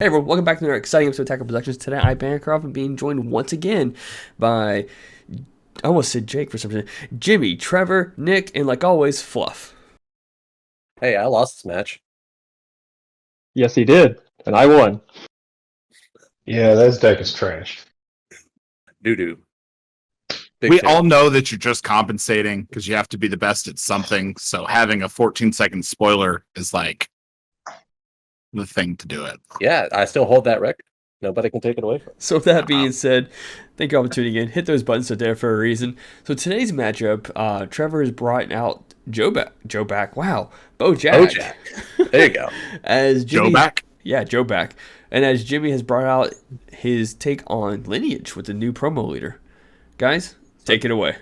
Hey everyone, welcome back to another exciting episode of Tackle Productions. Today I'm Bancroft and being joined once again by, I almost said Jake for some reason, Jimmy, Trevor, Nick, and like always, Fluff. Hey, I lost this match. Yes, he did, and I won. Yeah, that deck is trash. Doo doo. We all know that you're just compensating because you have to be the best at something. So having a 14-second spoiler is like the thing to do it. Yeah, I still hold that record. Nobody can take it away from me. So with that being said, thank you all for tuning in. Hit those buttons there for a reason. So today's matchup, Trevor has brought out Bojack. Wow, Bojack. There you go. As Jimmy, Bojack? Yeah, Bojack. And as Jimmy has brought out his take on Lineage with the new promo leader. Guys, take it away.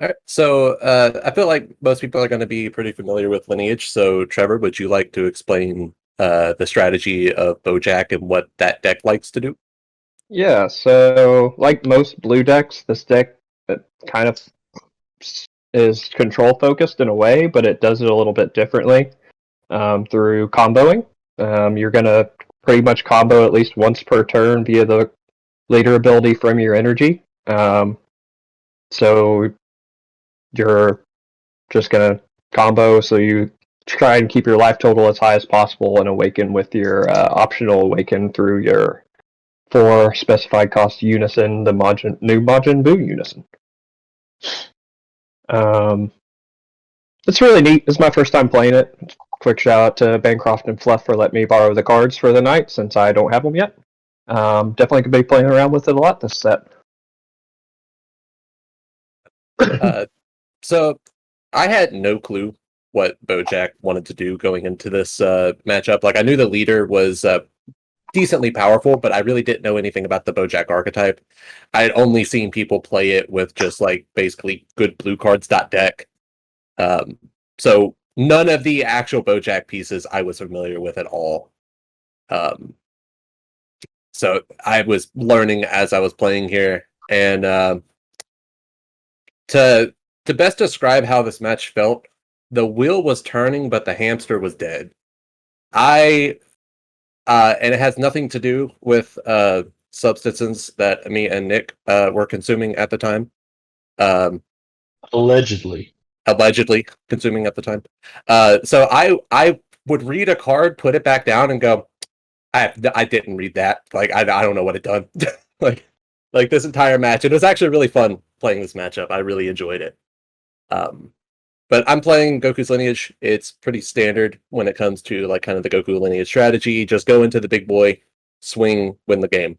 All right. So I feel like most people are going to be pretty familiar with Lineage. So Trevor, would you like to explain the strategy of Bojack and what that deck likes to do? Yeah, so like most blue decks, this deck kind of is control focused in a way, but it does it a little bit differently through comboing. You're going to pretty much combo at least once per turn via the leader ability from your energy. So you're just going to combo, so you try and keep your life total as high as possible and awaken with your optional awaken through your 4 specified cost Unison, the new Majin Buu Unison. It's really neat. It's my first time playing it. Quick shout out to Bancroft and Fluff for letting me borrow the cards for the night since I don't have them yet. Definitely could be playing around with it a lot this set. So I had no clue what Bojack wanted to do going into this matchup. Like I knew the leader was decently powerful, but I really didn't know anything about the Bojack archetype. I had only seen people play it with just like basically good blue cards deck. So none of the actual Bojack pieces I was familiar with at all. So I was learning as I was playing here, and to best describe how this match felt, the wheel was turning, but the hamster was dead. And it has nothing to do with substances that me and Nick were consuming at the time. Allegedly Consuming at the time. So I would read a card, put it back down, and go, I didn't read that. Like I don't know what it done. like this entire match. It was actually really fun playing this matchup. I really enjoyed it. But I'm playing Goku's Lineage. It's pretty standard when it comes to like kind of the Goku Lineage strategy. Just go into the big boy, swing, win the game.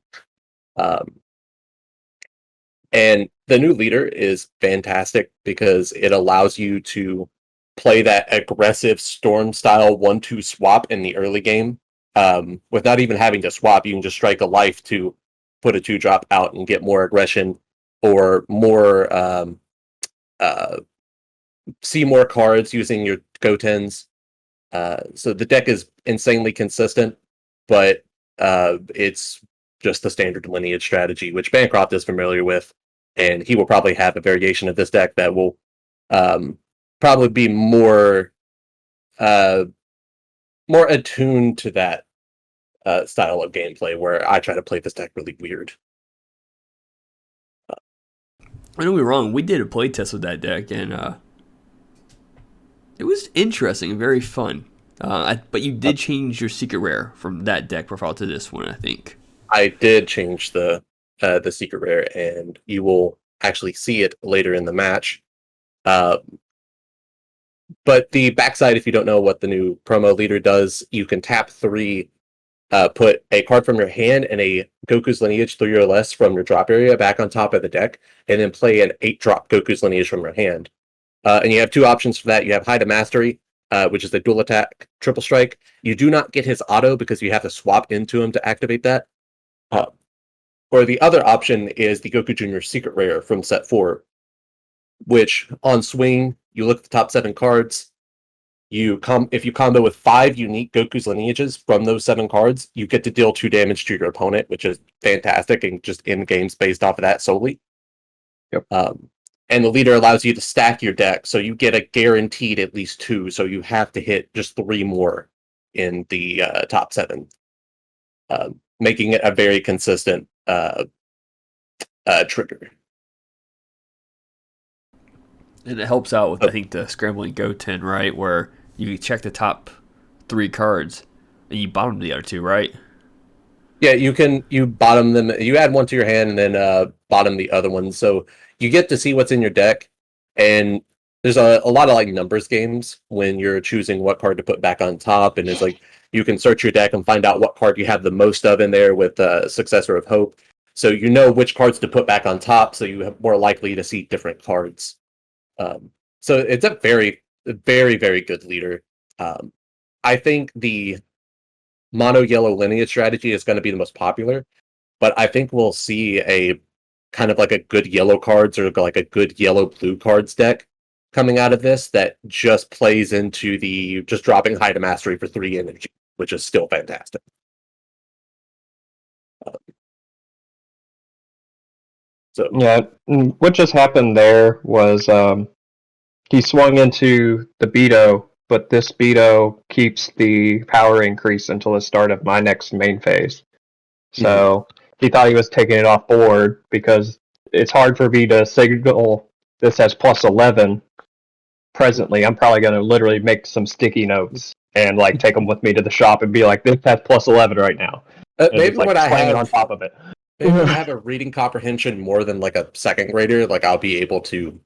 And the new leader is fantastic because it allows you to play that aggressive storm style 1-2 swap in the early game. Without even having to swap, you can just strike a life to put a 2-drop out and get more aggression or more see more cards using your Gotens. So the deck is insanely consistent, but it's just the standard Lineage strategy, which Bancroft is familiar with, and he will probably have a variation of this deck that will probably be more attuned to that style of gameplay, where I try to play this deck really weird. I know we're wrong. We did a playtest with that deck, and it was interesting and very fun. But you did change your secret rare from that deck profile to this one, I think. I did change the secret rare, and you will actually see it later in the match. But the backside, if you don't know what the new promo leader does, you can tap 3, put a card from your hand and a Goku's Lineage 3 or less from your drop area back on top of the deck, and then play an 8-drop Goku's Lineage from your hand. And you have 2 options for that. You have High to Mastery, which is the dual attack triple strike. You do not get his auto because you have to swap into him to activate that. Or the other option is the Goku Jr. Secret Rare from set 4, which on swing, you look at the top 7 cards. If you combo with 5 unique Goku's Lineages from those 7 cards, you get to deal 2 damage to your opponent, which is fantastic, and just in games based off of that solely. Yep. And the leader allows you to stack your deck, so you get a guaranteed at least 2, so you have to hit just 3 more in the top 7, making it a very consistent trigger. And it helps out with, I think, the scrambling Goten, right? Where you check the top 3 cards and you bottom the other 2, right? Yeah, you bottom them. You add one to your hand and then bottom the other one. So you get to see what's in your deck. And there's a lot of like numbers games when you're choosing what card to put back on top. And it's like you can search your deck and find out what card you have the most of in there with Successor of Hope. So you know which cards to put back on top. So you're more likely to see different cards. So it's a very, very, very good leader. I think the mono yellow lineage strategy is going to be the most popular, but I think we'll see a kind of like a good yellow cards or like a good yellow blue cards deck coming out of this that just plays into the just dropping high to mastery for 3 energy, which is still fantastic. So yeah, what just happened there was he swung into the Beto, but this Beto keeps the power increase until the start of my next main phase. So he thought he was taking it off board because it's hard for me to signal this as plus 11 presently. I'm probably going to literally make some sticky notes and like take them with me to the shop and be like, this has plus 11 right now. Maybe like, what I have on top of it. Maybe when I have a reading comprehension more than like a second grader, like I'll be able to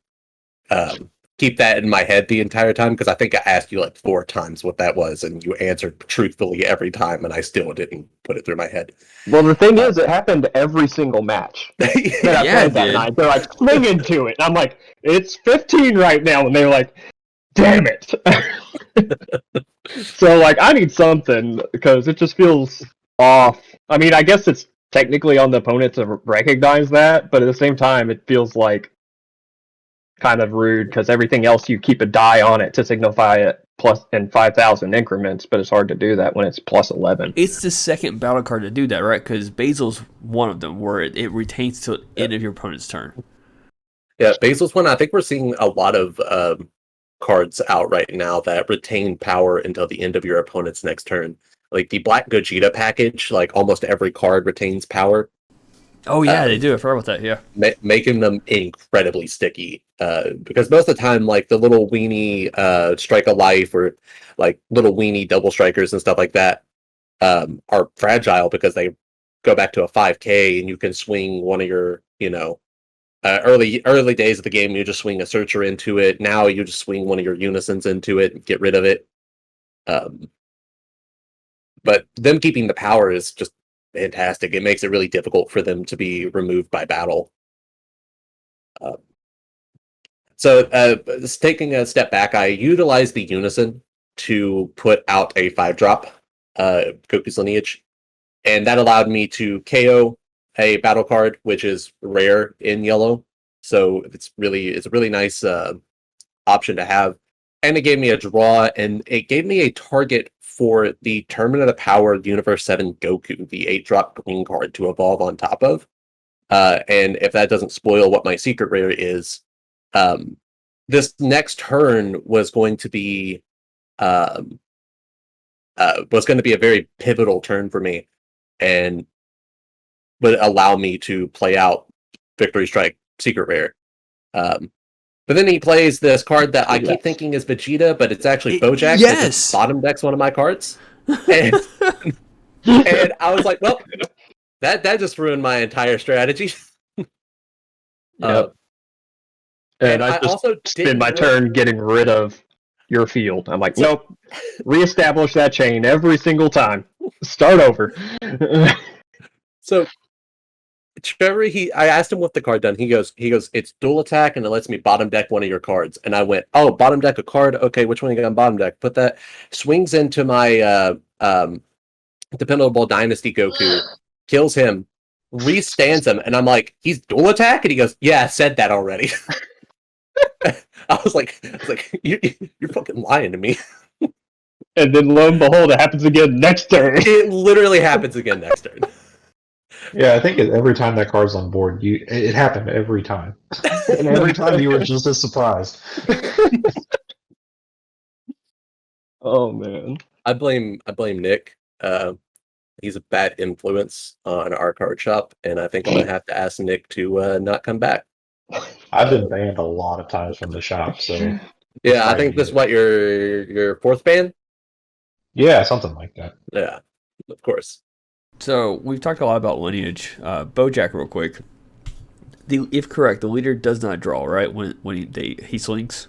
keep that in my head the entire time, because I think I asked you like 4 times what that was, and you answered truthfully every time, and I still didn't put it through my head. Well, the thing is, it happened every single match that I played that night. They're like, swing into it. And I'm like, it's 15 right now. And they're like, damn it. So, like, I need something, because it just feels off. I mean, I guess it's technically on the opponent to recognize that, but at the same time, it feels like kind of rude, because everything else you keep a die on it to signify it plus in 5,000 increments, but it's hard to do that when it's plus 11. It's the second battle card to do that, right? Because Basil's one of them, where it retains till the end of your opponent's turn. Yeah, Basil's one. I think we're seeing a lot of cards out right now that retain power until the end of your opponent's next turn. Like the Black Gogeta package, like almost every card retains power. Oh yeah, they do. I forgot about that. Yeah, making them incredibly sticky. Because most of the time, like the little weenie Strike a Life or like little weenie double strikers and stuff like that are fragile because they go back to a 5K, and you can swing one of your, early days of the game, you just swing a Searcher into it. Now you just swing one of your Unisons into it and get rid of it. But them keeping the power is just fantastic. It makes it really difficult for them to be removed by battle. So taking a step back, I utilized the Unison to put out a 5-drop Goku's Lineage, and that allowed me to KO a battle card, which is rare in yellow. So it's a really nice option to have. And it gave me a draw, and it gave me a target for the Tournament of the Power Universe 7 Goku, the 8-drop green card to evolve on top of. And if that doesn't spoil what my secret rare is, this next turn was going to be a very pivotal turn for me, and would allow me to play out Victory Strike secret rare. But then he plays this card that I keep thinking is Vegeta, but it's actually Bojack. Yes. Bottom decks one of my cards. And, and I was like, well, that just ruined my entire strategy. Yep. And I just also spend my turn getting rid of your field. I'm like, nope. Reestablish that chain every single time. Start over. So Trevor, I asked him what the card done. He goes, it's dual attack, and it lets me bottom deck one of your cards. And I went, oh, bottom deck a card? Okay, which one you got on bottom deck? Put that. Swings into my Dependable Dynasty Goku, kills him, restands him, and I'm like, he's dual attack? And he goes, yeah, I said that already. I was like, you're fucking lying to me. And then lo and behold, it happens again next turn. It literally happens again next turn. Yeah, I think every time that card's on board, it happened every time. And every time you were just as surprised. Oh, man. I blame Nick. He's a bad influence on our card shop, and I think I'm gonna have to ask Nick to not come back. I've been banned a lot of times from the shop, so Yeah, I think this is what your fourth ban. yeah, something like that. Yeah, of course. So we've talked a lot about Lineage. Bojack, real quick. If correct, the leader does not draw, right? When he swings.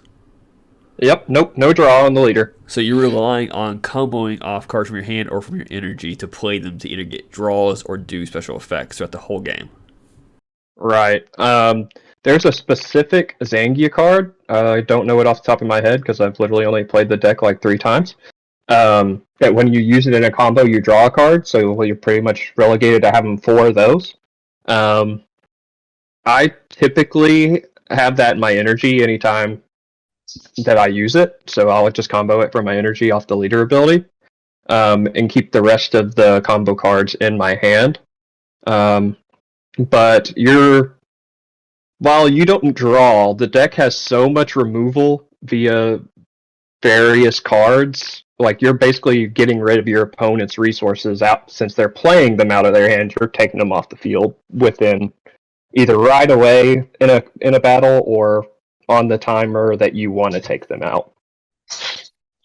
Yep, nope, no draw on the leader. So you're relying on comboing off cards from your hand or from your energy to play them to either get draws or do special effects throughout the whole game. Right. There's a specific Zangia card. I don't know it off the top of my head because I've literally only played the deck like 3 times. That when you use it in a combo, you draw a card, so you're pretty much relegated to having 4 of those. I typically have that in my energy anytime that I use it, so I'll just combo it from my energy off the leader ability, and keep the rest of the combo cards in my hand. But while you don't draw, the deck has so much removal via various cards. Like, you're basically getting rid of your opponent's resources out since they're playing them out of their hand. You're taking them off the field within either right away in a battle or on the timer that you want to take them out.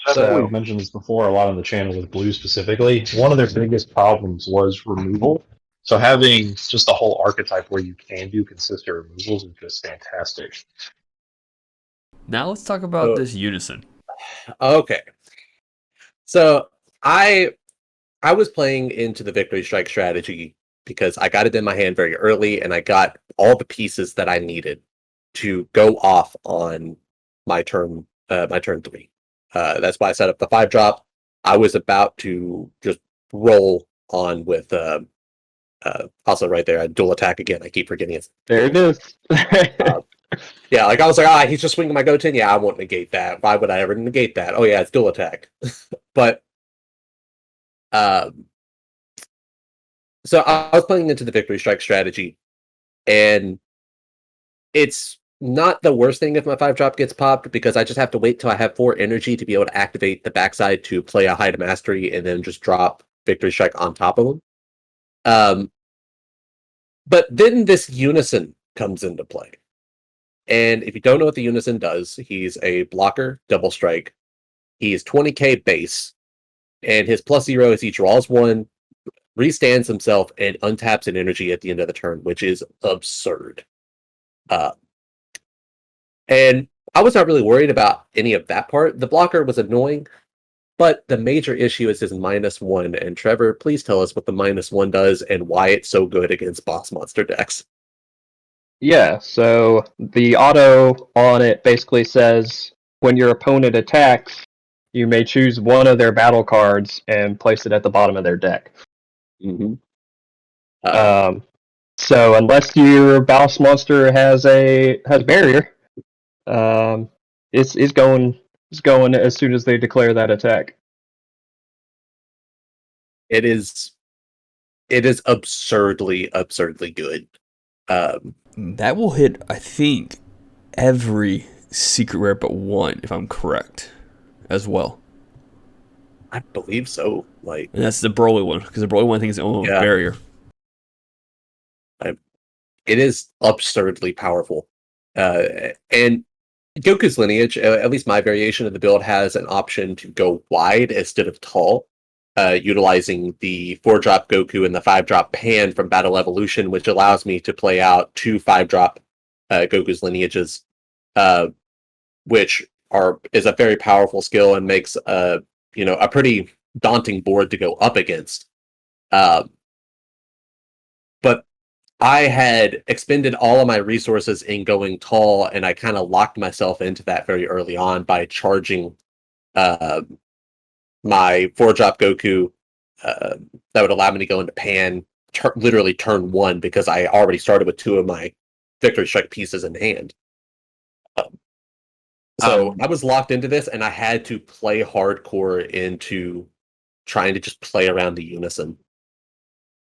I think we've mentioned this before a lot on the channel with Blue specifically. One of their biggest problems was removal. So having just a whole archetype where you can do consistent removals is just fantastic. Now let's talk about this Unison. Okay. So I was playing into the Victory Strike strategy because I got it in my hand very early and I got all the pieces that I needed to go off on my turn 3. That's why I set up the 5-drop. I was about to just roll on with also right there, a dual attack again. I keep forgetting it. There it is. Yeah, like I was like, he's just swinging my Goten. Yeah, I won't negate that. Why would I ever negate that? Oh yeah, it's dual attack. But so I was playing into the Victory Strike strategy, and it's not the worst thing if my 5-drop gets popped because I just have to wait till I have 4 energy to be able to activate the backside to play a High to Mastery and then just drop Victory Strike on top of them. But then this Unison comes into play. And if you don't know what the Unison does, he's a blocker, double strike. He's 20k base, and his +0 is he draws 1, restands himself, and untaps an energy at the end of the turn, which is absurd. And I was not really worried about any of that part. The blocker was annoying, but the major issue is his -1. And Trevor, please tell us what the -1 does and why it's so good against boss monster decks. Yeah, so the auto on it basically says when your opponent attacks, you may choose one of their battle cards and place it at the bottom of their deck. Mm-hmm. So unless your boss monster has barrier, it's going as soon as they declare that attack. It is absurdly good. That will hit, I think, every secret rare but one, if I'm correct, as well. I believe so. And that's the Broly one, because the Broly one I think is the only barrier. It is absurdly powerful. And Goku's Lineage, at least my variation of the build, has an option to go wide instead of tall, utilizing the 4-drop Goku and the 5-drop Pan from Battle Evolution, which allows me to play out 2 5-drop Goku's Lineages, which is a very powerful skill and makes a pretty daunting board to go up against. But I had expended all of my resources in going tall, and I kind of locked myself into that very early on by charging my 4-drop Goku that would allow me to go into Pan literally turn 1 because I already started with 2 of my Victory Strike pieces in hand. So I was locked into this, and I had to play hardcore into trying to just play around the Unison.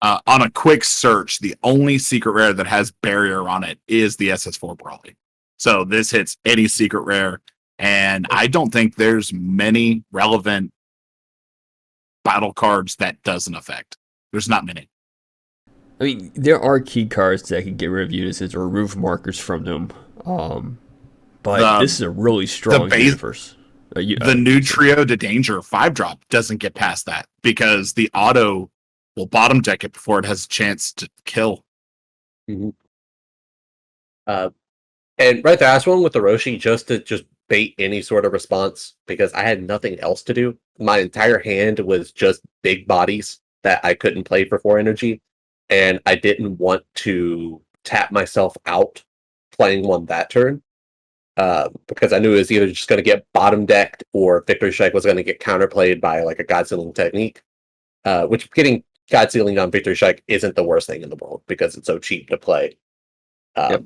On a quick search, the only secret rare that has barrier on it is the SS4 Brawly. So this hits any secret rare, and I don't think there's many relevant battle cards that doesn't affect. There's not many. I mean, there are key cards that can get rid of unisons or remove markers from them. But this is a really strong universe. The new Trio to Danger 5-drop doesn't get past that because the auto will bottom deck it before it has a chance to kill. Mm-hmm. And right there, I was one with the Roshi just to bait any sort of response because I had nothing else to do. My entire hand was just big bodies that I couldn't play for 4 energy, and I didn't want to tap myself out playing one that turn because I knew it was either just going to get bottom decked or Victory Strike was going to get counterplayed by like a God Sealing technique, which getting God Sealing on Victory Strike isn't the worst thing in the world because it's so cheap to play. Yep.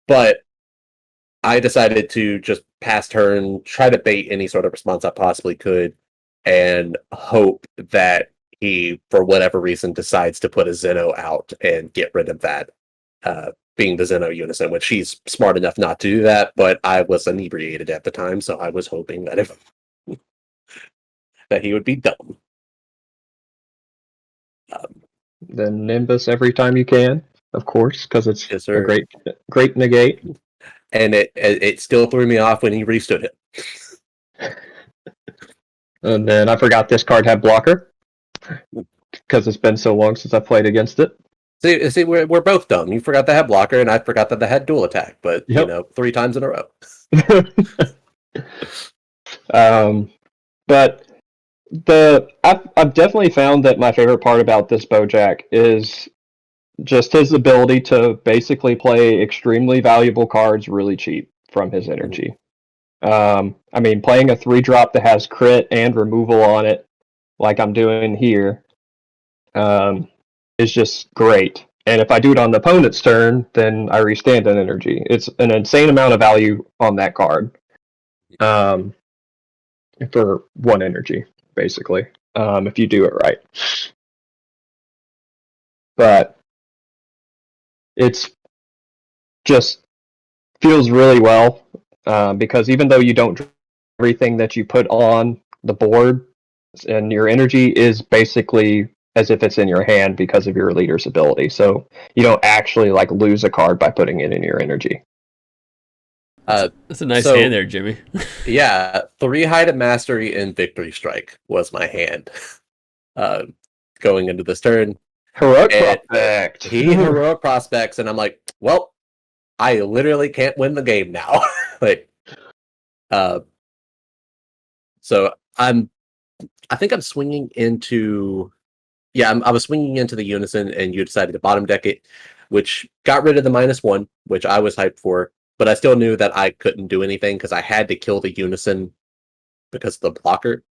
But I decided to just pass turn, try to bait any sort of response I possibly could, and hope that he, for whatever reason, decides to put a Zeno out and get rid of that, being the Zeno Unison, which he's smart enough not to do that, but I was inebriated at the time, so I was hoping that that he would be dumb. Then Nimbus every time you can, of course, because it's Yes, a sir. great negate. And it still threw me off when he restood it. And then I forgot this card had blocker because it's been so long since I played against it. See, we're both dumb. You forgot the head blocker, and I forgot that they had dual attack, but Yep. 3 times in a row. But I've definitely found that my favorite part about this Bojack is just his ability to basically play extremely valuable cards really cheap from his energy. I mean, playing a 3-drop that has crit and removal on it, like I'm doing here, is just great. And if I do it on the opponent's turn, then I restand an energy. It's an insane amount of value on that card. For 1 energy, basically, if you do it right. But it's just feels really well because even though you don't draw everything that you put on the board, and your energy is basically as if it's in your hand because of your leader's ability, so you don't actually like lose a card by putting it in your energy. That's a nice hand there, Jimmy. Yeah, 3 Hide Mastery and Victory Strike was my hand going into this turn. Heroic Prospect. He Heroic Prospects, and I'm like, well, I literally can't win the game now. So I think I'm swinging into, I was swinging into the Unison, and you decided to bottom deck it, which got rid of the -1, which I was hyped for. But I still knew that I couldn't do anything because I had to kill the Unison because of the blocker.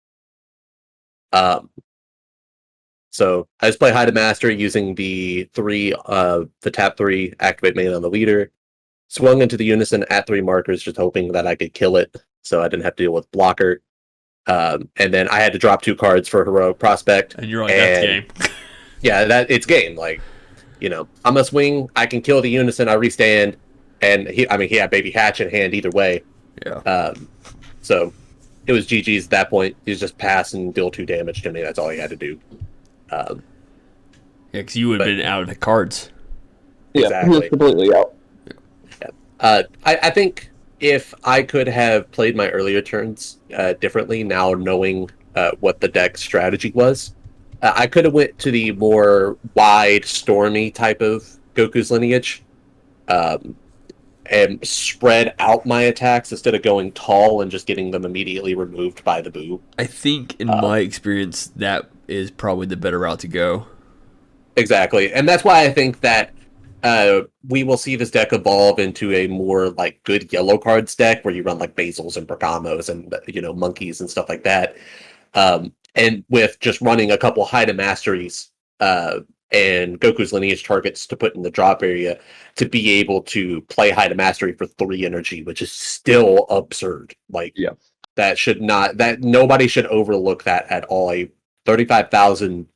So I just play Hide Master using the tap 3, activate main on the leader. Swung into the Unison at 3 markers, just hoping that I could kill it, so I didn't have to deal with blocker. And then I had to drop 2 cards for Heroic Prospect. And you're like, that's game. Yeah, it's game. Like, I'm gonna swing, I can kill the Unison, I restand. And he had Baby Hatch in hand either way. Yeah. So it was GG's at that point. He was just pass and deal 2 damage to me. That's all he had to do. Yeah, because you would have been out of the cards. Yeah, exactly. he was completely out. Yeah. I think if I could have played my earlier turns differently, now knowing what the deck strategy was, I could have went to the more wide, stormy type of Goku's Lineage. And spread out my attacks instead of going tall and just getting them immediately removed by the Buu. I think, in my experience, that is probably the better route to go. Exactly, and that's why I think that we will see this deck evolve into a more like good yellow cards deck where you run like Basils and Bergamos and monkeys and stuff like that, and with just running a couple Hide Masteries and Goku's Lineage targets to put in the drop area to be able to play Hide Mastery for 3 energy, which is still absurd. Like, that nobody should overlook that at all. A 35,000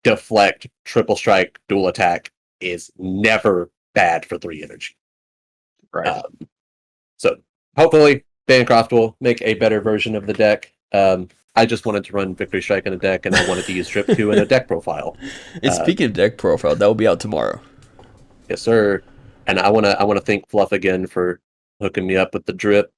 deflect, triple strike, dual attack is never bad for 3 energy. I just wanted to run Victory Strike in a deck, and I wanted to use Drip 2 in a deck profile. And speaking of deck profile, that will be out tomorrow. Yes, sir. And I wanna thank Fluff again for hooking me up with the Drip.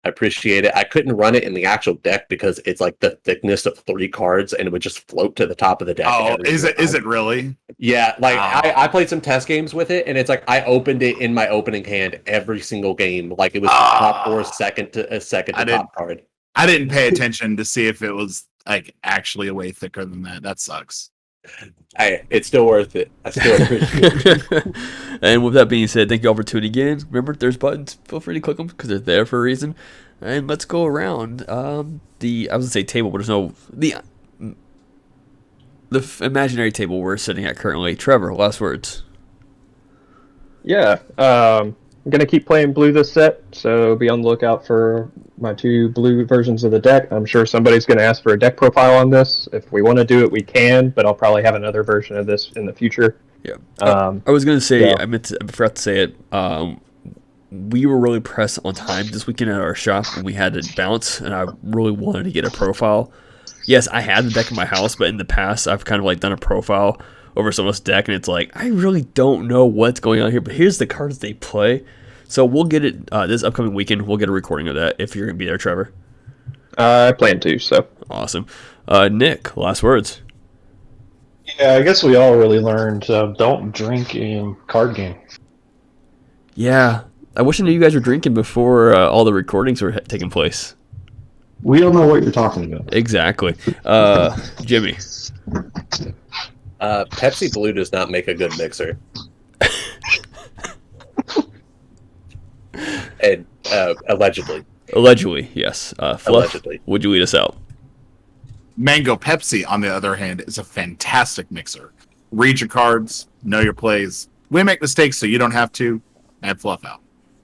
I appreciate it. I couldn't run it in the actual deck because it's like the thickness of 3 cards, and it would just float to the top of the deck. Oh, is it really? Yeah, like I played some test games with it, and it's like I opened it in my opening hand every single game, like it was the top or second to top card. I didn't pay attention to see if it was like actually a way thicker than that. That sucks. It's still worth it. I still appreciate it. And with that being said, thank you all for tuning in. Remember, there's buttons. Feel free to click them because they're there for a reason. And let's go around I was gonna say table, but there's no the imaginary table we're sitting at currently. Trevor, last words. Yeah, I'm gonna keep playing blue this set, so be on the lookout for my 2 blue versions of the deck. I'm sure somebody's gonna ask for a deck profile on this. If we want to do it, we can, but I'll probably have another version of this in the future. Yeah, I was gonna say I forgot to say it. We were really pressed on time this weekend at our shop, and we had to bounce, and I really wanted to get a profile. Yes, I had the deck in my house, but in the past, I've kind of like done a profile over someone's deck, and it's like, I really don't know what's going on here, but here's the cards they play. So we'll get it this upcoming weekend. We'll get a recording of that if you're going to be there, Trevor. I plan to, so. Awesome. Nick, last words. Yeah, I guess we all really learned don't drink in card game. Yeah, I wish I knew you guys were drinking before all the recordings were taking place. We don't know what you're talking about. Exactly. Jimmy. Pepsi Blue does not make a good mixer. And allegedly. Allegedly, yes. Fluff, Allegedly. would you lead us out? Mango Pepsi, on the other hand, is a fantastic mixer. Read your cards, know your plays. We make mistakes so you don't have to, and Fluff out.